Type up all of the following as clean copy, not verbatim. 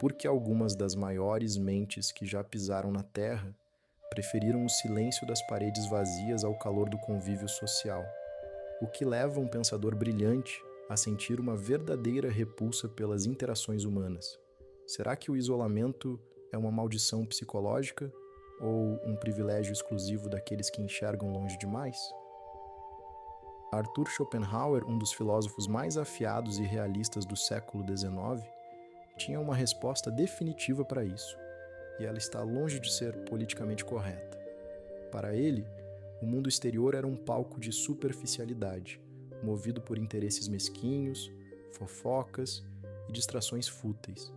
porque algumas das maiores mentes que já pisaram na Terra preferiram o silêncio das paredes vazias ao calor do convívio social, o que leva um pensador brilhante a sentir uma verdadeira repulsa pelas interações humanas. Será que o isolamento é uma maldição psicológica ou um privilégio exclusivo daqueles que enxergam longe demais? Arthur Schopenhauer, um dos filósofos mais afiados e realistas do século XIX, tinha uma resposta definitiva para isso, e ela está longe de ser politicamente correta. Para ele, o mundo exterior era um palco de superficialidade, movido por interesses mesquinhos, fofocas e distrações fúteis.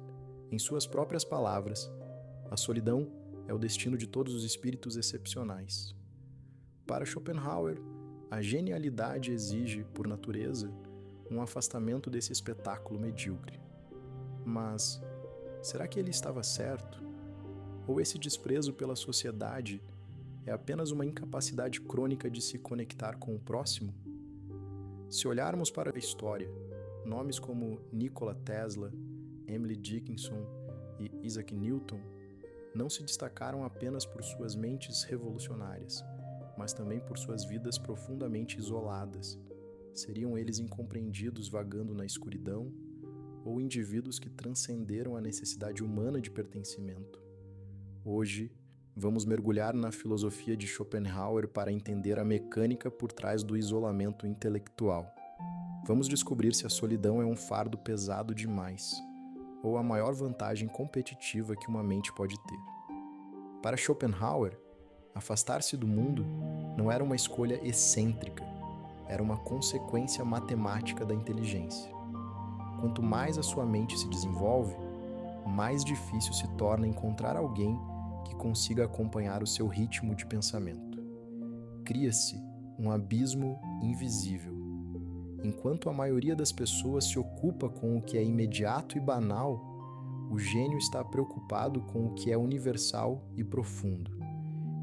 Em suas próprias palavras, a solidão é o destino de todos os espíritos excepcionais. Para Schopenhauer, a genialidade exige, por natureza, um afastamento desse espetáculo medíocre. Mas será que ele estava certo? Ou esse desprezo pela sociedade é apenas uma incapacidade crônica de se conectar com o próximo? Se olharmos para a história, nomes como Nikola Tesla, Emily Dickinson e Isaac Newton não se destacaram apenas por suas mentes revolucionárias, mas também por suas vidas profundamente isoladas. Seriam eles incompreendidos vagando na escuridão, ou indivíduos que transcenderam a necessidade humana de pertencimento? Hoje, vamos mergulhar na filosofia de Schopenhauer para entender a mecânica por trás do isolamento intelectual. Vamos descobrir se a solidão é um fardo pesado demais, ou a maior vantagem competitiva que uma mente pode ter. Para Schopenhauer, afastar-se do mundo não era uma escolha excêntrica, era uma consequência matemática da inteligência. Quanto mais a sua mente se desenvolve, mais difícil se torna encontrar alguém que consiga acompanhar o seu ritmo de pensamento. Cria-se um abismo invisível. Enquanto a maioria das pessoas se ocupa com o que é imediato e banal, o gênio está preocupado com o que é universal e profundo.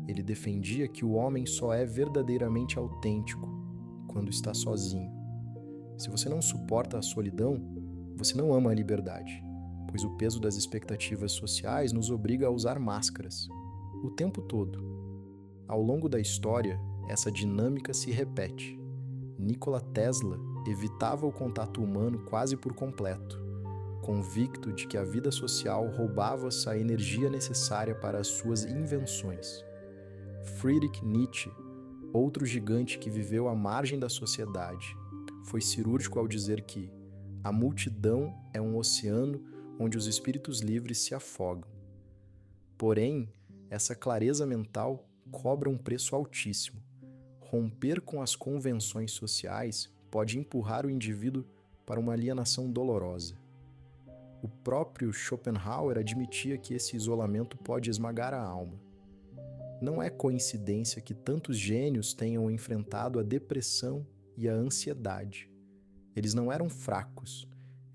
Ele defendia que o homem só é verdadeiramente autêntico quando está sozinho. Se você não suporta a solidão, você não ama a liberdade, pois o peso das expectativas sociais nos obriga a usar máscaras o tempo todo. Ao longo da história, essa dinâmica se repete. Nikola Tesla evitava o contato humano quase por completo, convicto de que a vida social roubava-se a energia necessária para as suas invenções. Friedrich Nietzsche, outro gigante que viveu à margem da sociedade, foi cirúrgico ao dizer que a multidão é um oceano onde os espíritos livres se afogam. Porém, essa clareza mental cobra um preço altíssimo. Romper com as convenções sociais pode empurrar o indivíduo para uma alienação dolorosa. O próprio Schopenhauer admitia que esse isolamento pode esmagar a alma. Não é coincidência que tantos gênios tenham enfrentado a depressão e a ansiedade. Eles não eram fracos,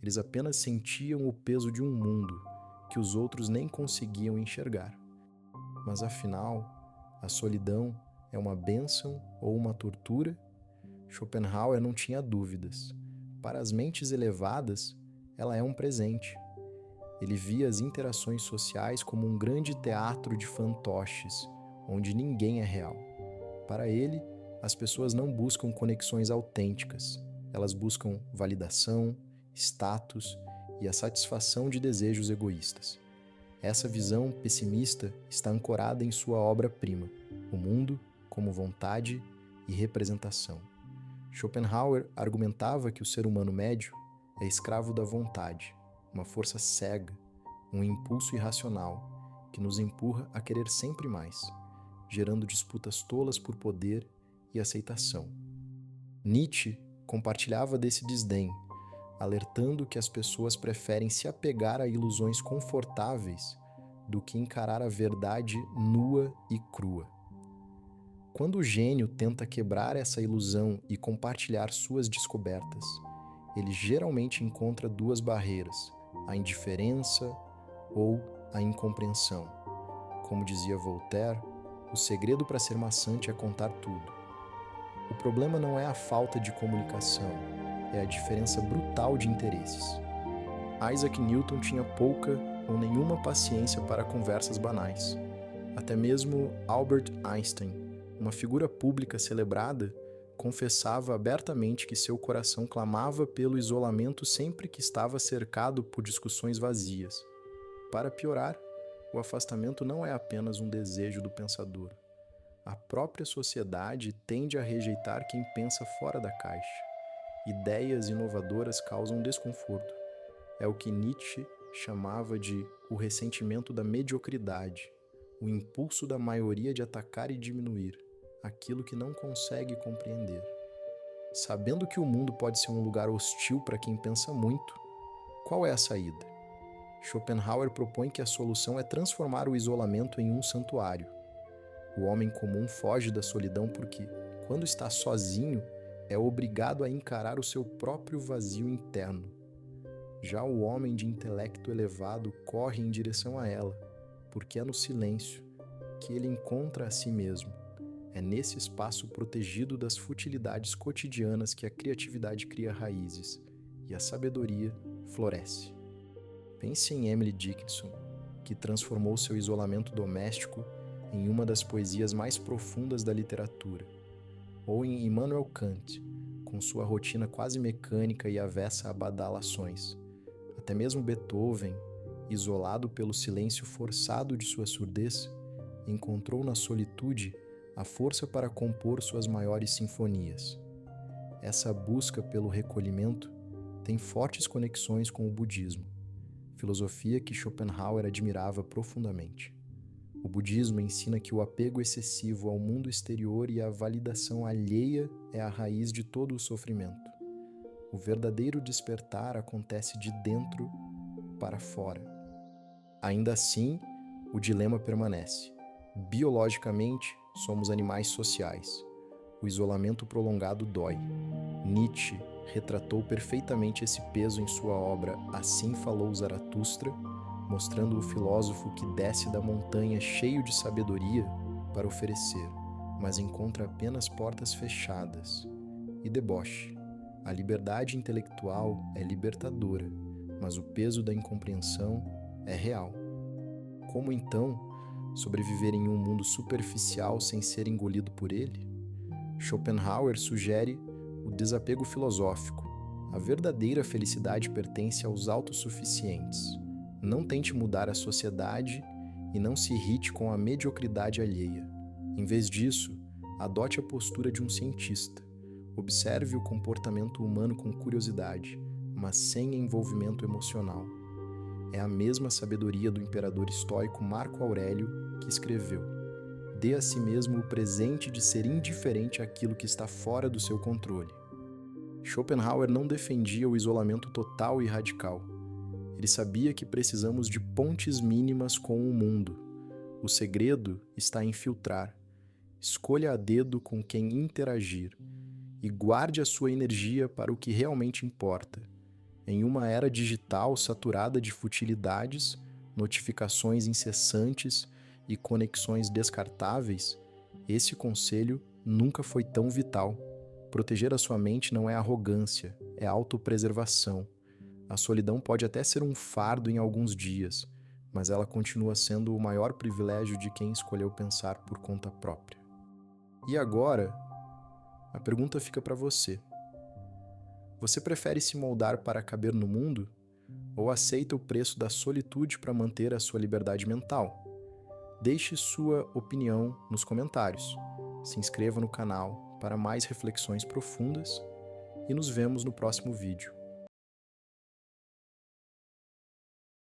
eles apenas sentiam o peso de um mundo que os outros nem conseguiam enxergar. Mas afinal, a solidão é uma bênção ou uma tortura? Schopenhauer não tinha dúvidas. Para as mentes elevadas, ela é um presente. Ele via as interações sociais como um grande teatro de fantoches, onde ninguém é real. Para ele, as pessoas não buscam conexões autênticas. Elas buscam validação, status e a satisfação de desejos egoístas. Essa visão pessimista está ancorada em sua obra-prima, O Mundo como Vontade e Representação. Schopenhauer argumentava que o ser humano médio é escravo da vontade, uma força cega, um impulso irracional que nos empurra a querer sempre mais, gerando disputas tolas por poder e aceitação. Nietzsche compartilhava desse desdém, alertando que as pessoas preferem se apegar a ilusões confortáveis do que encarar a verdade nua e crua. Quando o gênio tenta quebrar essa ilusão e compartilhar suas descobertas, ele geralmente encontra duas barreiras, a indiferença ou a incompreensão. Como dizia Voltaire, o segredo para ser maçante é contar tudo. O problema não é a falta de comunicação, é a diferença brutal de interesses. Isaac Newton tinha pouca ou nenhuma paciência para conversas banais. Até mesmo Albert Einstein, uma figura pública celebrada, confessava abertamente que seu coração clamava pelo isolamento sempre que estava cercado por discussões vazias. Para piorar, o afastamento não é apenas um desejo do pensador. A própria sociedade tende a rejeitar quem pensa fora da caixa. Ideias inovadoras causam desconforto. É o que Nietzsche chamava de o ressentimento da mediocridade, o impulso da maioria de atacar e diminuir aquilo que não consegue compreender. Sabendo que o mundo pode ser um lugar hostil para quem pensa muito, qual é a saída? Schopenhauer propõe que a solução é transformar o isolamento em um santuário. O homem comum foge da solidão porque, quando está sozinho, é obrigado a encarar o seu próprio vazio interno. Já o homem de intelecto elevado corre em direção a ela, porque é no silêncio que ele encontra a si mesmo. É nesse espaço protegido das futilidades cotidianas que a criatividade cria raízes e a sabedoria floresce. Pense em Emily Dickinson, que transformou seu isolamento doméstico em uma das poesias mais profundas da literatura, ou em Immanuel Kant, com sua rotina quase mecânica e avessa a badalações. Até mesmo Beethoven, isolado pelo silêncio forçado de sua surdez, encontrou na solitude a força para compor suas maiores sinfonias. Essa busca pelo recolhimento tem fortes conexões com o budismo, filosofia que Schopenhauer admirava profundamente. O budismo ensina que o apego excessivo ao mundo exterior e a validação alheia é a raiz de todo o sofrimento. O verdadeiro despertar acontece de dentro para fora. Ainda assim, o dilema permanece. Biologicamente, somos animais sociais. O isolamento prolongado dói. Nietzsche retratou perfeitamente esse peso em sua obra Assim Falou Zaratustra, mostrando o filósofo que desce da montanha cheio de sabedoria para oferecer, mas encontra apenas portas fechadas. E deboche. A liberdade intelectual é libertadora, mas o peso da incompreensão é real. Como então sobreviver em um mundo superficial sem ser engolido por ele? Schopenhauer sugere o desapego filosófico. A verdadeira felicidade pertence aos autossuficientes. Não tente mudar a sociedade e não se irrite com a mediocridade alheia. Em vez disso, adote a postura de um cientista. Observe o comportamento humano com curiosidade, mas sem envolvimento emocional. É a mesma sabedoria do imperador estoico Marco Aurélio que escreveu: dê a si mesmo o presente de ser indiferente àquilo que está fora do seu controle. Schopenhauer não defendia o isolamento total e radical. Ele sabia que precisamos de pontes mínimas com o mundo. O segredo está em filtrar. Escolha a dedo com quem interagir e guarde a sua energia para o que realmente importa. Em uma era digital saturada de futilidades, notificações incessantes e conexões descartáveis, esse conselho nunca foi tão vital. Proteger a sua mente não é arrogância, é autopreservação. A solidão pode até ser um fardo em alguns dias, mas ela continua sendo o maior privilégio de quem escolheu pensar por conta própria. E agora, a pergunta fica para você. Você prefere se moldar para caber no mundo ou aceita o preço da solitude para manter a sua liberdade mental? Deixe sua opinião nos comentários. Se inscreva no canal para mais reflexões profundas e nos vemos no próximo vídeo.